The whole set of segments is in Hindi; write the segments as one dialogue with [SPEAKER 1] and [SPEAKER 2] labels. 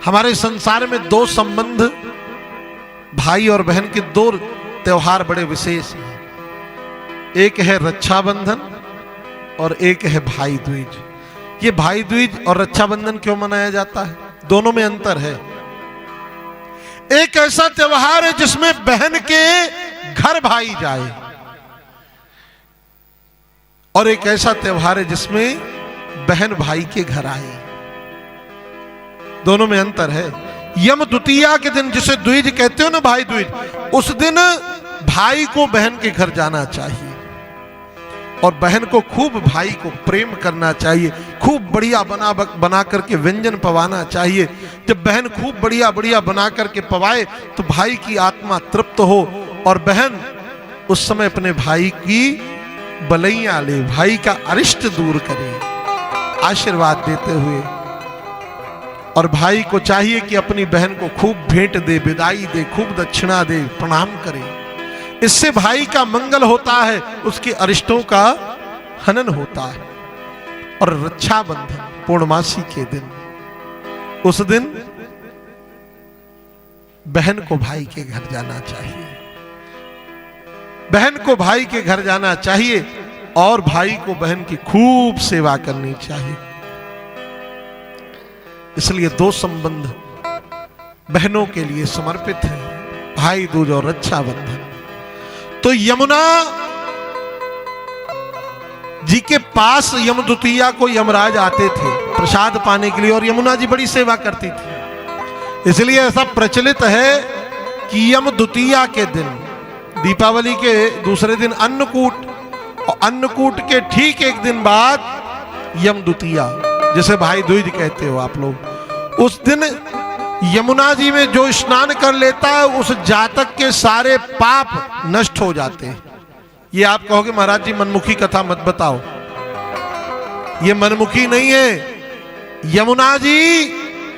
[SPEAKER 1] हमारे संसार में दो संबंध, भाई और बहन के दो त्योहार बड़े विशेष हैं। एक है रक्षाबंधन और एक है भाई दूज। ये भाई दूज और रक्षाबंधन क्यों मनाया जाता है? दोनों में अंतर है। एक ऐसा त्योहार है जिसमें बहन के घर भाई जाए, और एक ऐसा त्योहार है जिसमें बहन भाई के घर आए। दोनों में अंतर है। यम द्वितीया के दिन, जिसे द्विज कहते हो ना, भाई द्विज, उस दिन भाई को बहन के घर जाना चाहिए और बहन को खूब भाई को प्रेम करना चाहिए, खूब बढ़िया बना करके व्यंजन पवाना चाहिए। जब बहन खूब बढ़िया बढ़िया बना करके पवाए तो भाई की आत्मा तृप्त हो और बहन उस समय अपने भाई की बलैया ले, भाई का अरिष्ट दूर करे आशीर्वाद देते हुए। और भाई को चाहिए कि अपनी बहन को खूब भेंट दे, विदाई दे, खूब दक्षिणा दे, प्रणाम करे। इससे भाई का मंगल होता है, उसके अरिष्टों का हनन होता है। और रक्षाबंधन पूर्णमासी के दिन, उस दिन बहन को भाई के घर जाना चाहिए, बहन को भाई के घर जाना चाहिए और भाई को बहन की खूब सेवा करनी चाहिए। इसलिए दो संबंध बहनों के लिए समर्पित हैं, भाई दूज और रक्षाबंधन। तो यमुना जी के पास यम द्वितीया को यमराज आते थे प्रसाद पाने के लिए, और यमुना जी बड़ी सेवा करती थी। इसलिए ऐसा प्रचलित है कि यम द्वितीया के दिन, दीपावली के दूसरे दिन अन्नकूट, और अन्नकूट के ठीक एक दिन बाद यम द्वितीया, जिसे भाई दूज कहते हो आप लोग, उस दिन यमुना जी में जो स्नान कर लेता है उस जातक के सारे पाप नष्ट हो जाते हैं। ये आप कहोगे महाराज जी मनमुखी कथा मत बताओ, ये मनमुखी नहीं है। यमुना जी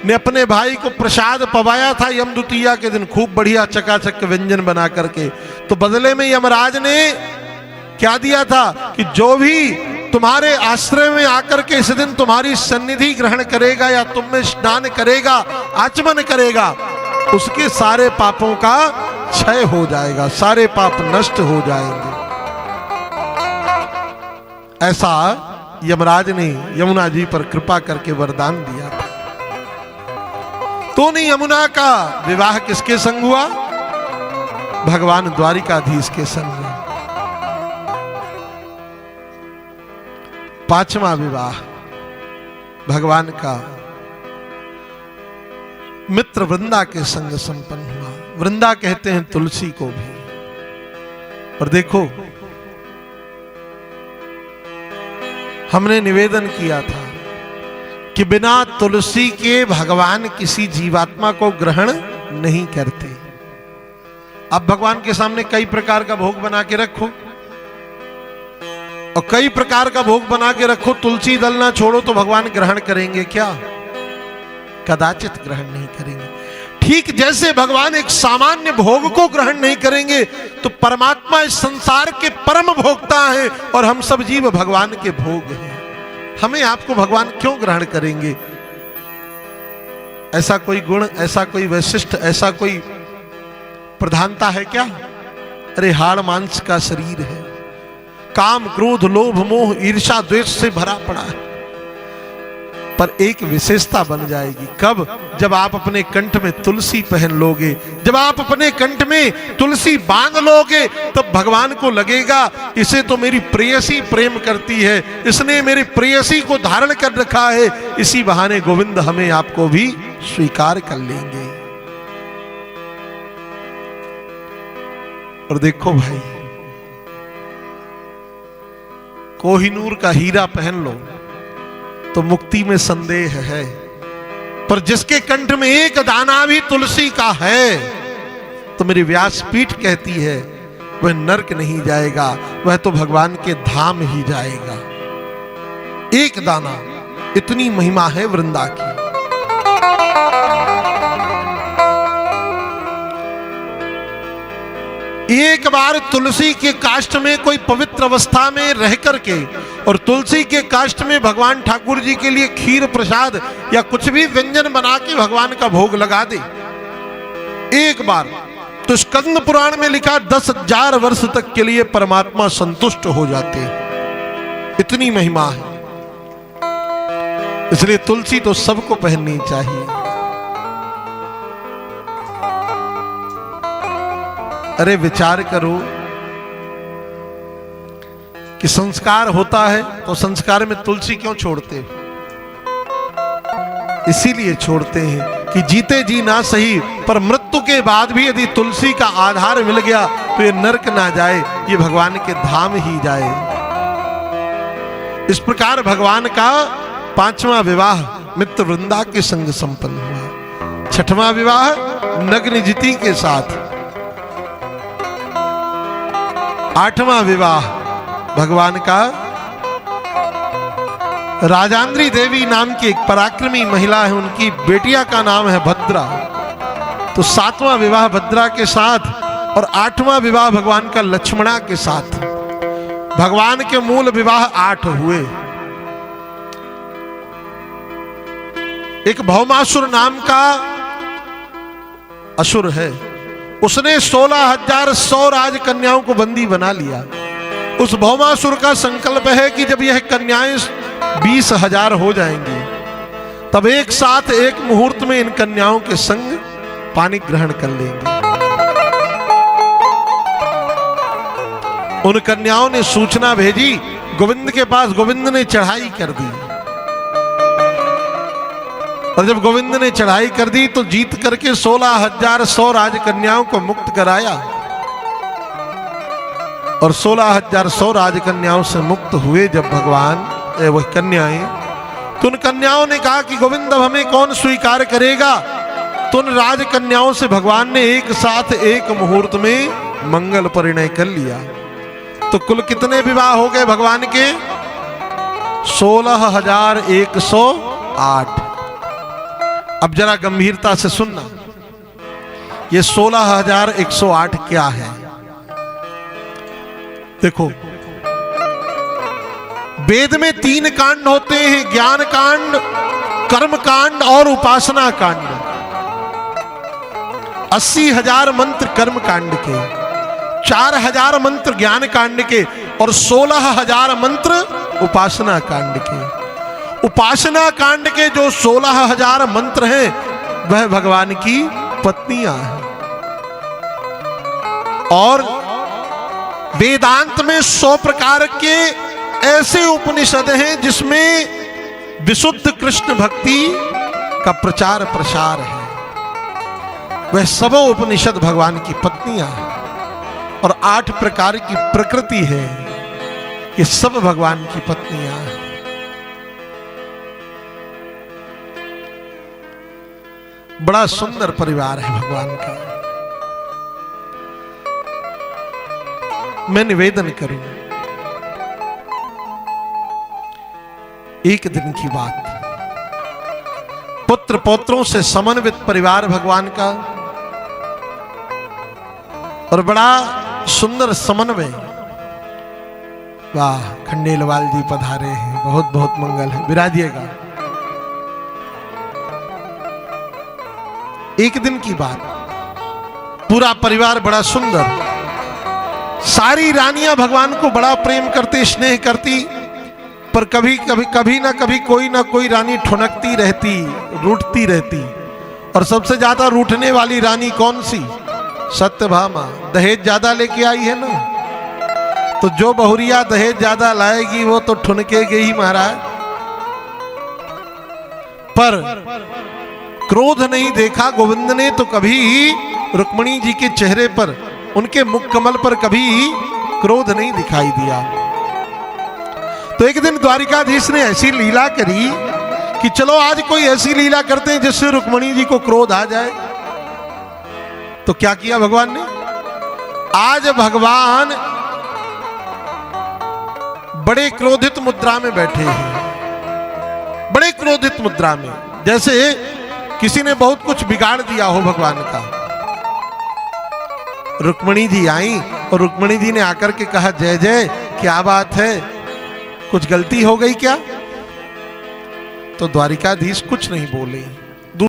[SPEAKER 1] ने अपने भाई को प्रसाद पवाया था यम द्वितीया के दिन, खूब बढ़िया चकाचक व्यंजन बना करके। तो बदले में यमराज ने क्या दिया था कि जो भी तुम्हारे आश्रय में आकर के इस दिन तुम्हारी सन्निधि ग्रहण करेगा या तुम में स्नान करेगा, आचमन करेगा, उसके सारे पापों का क्षय हो जाएगा, सारे पाप नष्ट हो जाएंगे। ऐसा यमराज ने यमुना जी पर कृपा करके वरदान दिया था। तो नहीं, यमुना का विवाह किसके संग हुआ? भगवान द्वारिकाधीश के संग। पांचवा विवाह भगवान का मित्र वृंदा के संग संपन्न हुआ। वृंदा कहते हैं तुलसी को भी। और देखो, हमने निवेदन किया था कि बिना तुलसी के भगवान किसी जीवात्मा को ग्रहण नहीं करते। अब भगवान के सामने कई प्रकार का भोग बना के रखो और कई प्रकार का भोग बना के रखो, तुलसी दल ना छोड़ो तो भगवान ग्रहण करेंगे क्या? कदाचित ग्रहण नहीं करेंगे। ठीक जैसे भगवान एक सामान्य भोग को ग्रहण नहीं करेंगे, तो परमात्मा इस संसार के परम भोक्ता है और हम सब जीव भगवान के भोग हैं। हमें आपको भगवान क्यों ग्रहण करेंगे? ऐसा कोई गुण, ऐसा कोई वैशिष्ट, ऐसा कोई प्रधानता है क्या? अरे हाड़ मांस का शरीर है, काम क्रोध लोभ मोह ईर्ष्या द्वेष से भरा पड़ा है। पर एक विशेषता बन जाएगी, कब? जब आप अपने कंठ में तुलसी पहन लोगे, जब आप अपने कंठ में तुलसी बांध लोगे, तब भगवान को लगेगा इसे तो मेरी प्रेयसी प्रेम करती है, इसने मेरी प्रेयसी को धारण कर रखा है, इसी बहाने गोविंद हमें आपको भी स्वीकार कर लेंगे। और देखो भाई, कोहिनूर का हीरा पहन लो तो मुक्ति में संदेह है, पर जिसके कंठ में एक दाना भी तुलसी का है, तो मेरी व्यासपीठ कहती है वह नरक नहीं जाएगा, वह तो भगवान के धाम ही जाएगा। एक दाना, इतनी महिमा है वृंदा की। एक बार तुलसी के काष्ठ में कोई पवित्र अवस्था में रह करके और तुलसी के काष्ठ में भगवान ठाकुर जी के लिए खीर प्रसाद या कुछ भी व्यंजन बना के भगवान का भोग लगा दे एक बार, तो स्कंद पुराण में लिखा 10,000 वर्ष तक के लिए परमात्मा संतुष्ट हो जाते हैं। इतनी महिमा है। इसलिए तुलसी तो सबको पहननी चाहिए। अरे विचार करो कि संस्कार होता है तो संस्कार में तुलसी क्यों छोड़ते हो? इसीलिए छोड़ते हैं कि जीते जी ना सही, पर मृत्यु के बाद भी यदि तुलसी का आधार मिल गया तो ये नरक ना जाए, ये भगवान के धाम ही जाए। इस प्रकार भगवान का 5वां विवाह मित्र वृंदा के संग संपन्न हुआ। 6वां विवाह नग्नजिति के साथ। 8वां विवाह भगवान का राजांद्री देवी नाम की एक पराक्रमी महिला है, उनकी बेटिया का नाम है भद्रा। तो 7वां विवाह भद्रा के साथ और 8वां विवाह भगवान का लक्ष्मणा के साथ। भगवान के मूल विवाह 8 हुए। एक भौमासुर नाम का असुर है, उसने 16,100 राजकन्याओं को बंदी बना लिया। उस भौमासुर का संकल्प है कि जब यह कन्याएं 20,000 हो जाएंगी तब एक साथ एक मुहूर्त में इन कन्याओं के संग पानी ग्रहण कर लेंगे। उन कन्याओं ने सूचना भेजी गोविंद के पास। गोविंद ने चढ़ाई कर दी, और जब गोविंद ने चढ़ाई कर दी तो जीत करके 16,100 राजकन्याओं को मुक्त कराया। और 16,100 राजकन्याओं से मुक्त हुए जब भगवान वह कन्याएं, तो उन कन्याओं ने कहा कि गोविंद अब हमें कौन स्वीकार करेगा। तो उन राजकन्याओं से भगवान ने एक साथ एक मुहूर्त में मंगल परिणय कर लिया। तो कुल कितने विवाह हो गए भगवान के? 16,108। अब जरा गंभीरता से सुनना, ये 16,108 क्या है? देखो, वेद में 3 कांड होते हैं, ज्ञान कांड, कर्म कांड और उपासना कांड। 80,000 मंत्र कर्म कांड के, 4,000 मंत्र ज्ञान कांड के और 16,000 मंत्र उपासना कांड के। उपासना कांड के जो 16,000 मंत्र हैं वह भगवान की पत्नियां हैं। और वेदांत में 100 प्रकार के ऐसे उपनिषद हैं जिसमें विशुद्ध कृष्ण भक्ति का प्रचार प्रसार है। वह सब उपनिषद भगवान की पत्नियां हैं। और 8 प्रकार की प्रकृति है, ये सब भगवान की पत्नियां हैं। बड़ा सुंदर परिवार है भगवान का। मैं निवेदन करूं, एक दिन की बात, पुत्र पौत्रों से समन्वित परिवार भगवान का, और बड़ा सुंदर समन्वय। वाह, खंडेलवाल जी पधारे हैं, बहुत बहुत मंगल है, विराजिएगा। एक दिन की बात, पूरा परिवार बड़ा सुंदर। सारी रानियां भगवान को बड़ा प्रेम करती, स्नेह करती, पर कभी ना कभी कोई ना कोई रानी ठुनकती रहती, रूठती रहती। और सबसे ज्यादा रूठने वाली रानी कौन सी? सत्यभामा। दहेज ज्यादा लेके आई है ना, तो जो बहुरिया दहेज ज्यादा लाएगी वो तो ठुनकेगी ही महाराज। पर क्रोध नहीं देखा गोविंद ने तो कभी रुक्मिणी जी के चेहरे पर, उनके मुख कमल पर कभी क्रोध नहीं दिखाई दिया। तो एक दिन द्वारिकाधीश ने ऐसी लीला करी कि चलो आज कोई ऐसी लीला करते हैं जिससे रुक्मिणी जी को क्रोध आ जाए। तो क्या किया भगवान ने? आज भगवान बड़े क्रोधित मुद्रा में बैठे हैं, बड़े क्रोधित मुद्रा में, जैसे किसी ने बहुत कुछ बिगाड़ दिया हो भगवान का। रुक्मिणी जी आई और रुक्मिणी जी ने आकर के कहा, जय जय, क्या बात है? कुछ गलती हो गई क्या? तो द्वारिकाधीश कुछ नहीं बोले।